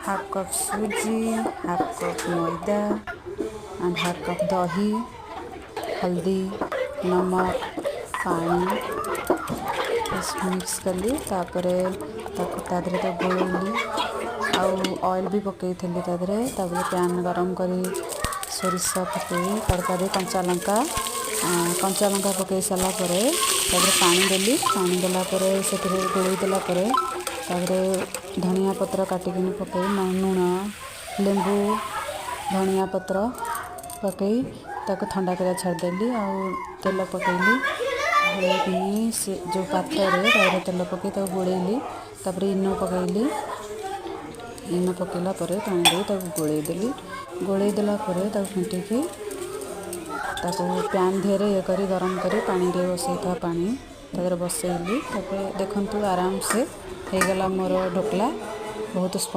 half cup सूजी, half cup maida and half cup दही, हल्दी, नमक, पानी मिक्स कली तापर तादरे तो गोलैली आउ ऑयल भी पकई तादरे पैन गरम करी सोरिष पकई तड़का दे कंचा लंका पकई सारा पानी देली पानी देला से गोलई देला धनिया पत्र काटिकी पकई लुण लेंबू धनिया पत्र पकई ताको ठंडा कर छाड़देली आउ तेल पकईली से जो पात्र तेल पकई गोलैली तापर इनो पकईली इनो पकईला पानी दे गोलैदेली गोलई देला फेंटिकी पैन धेरे ये करी गरम करी पानी रे बसई था पानी तादर बसैली देखंतु आराम से हो गला मोर ढोकला बहुत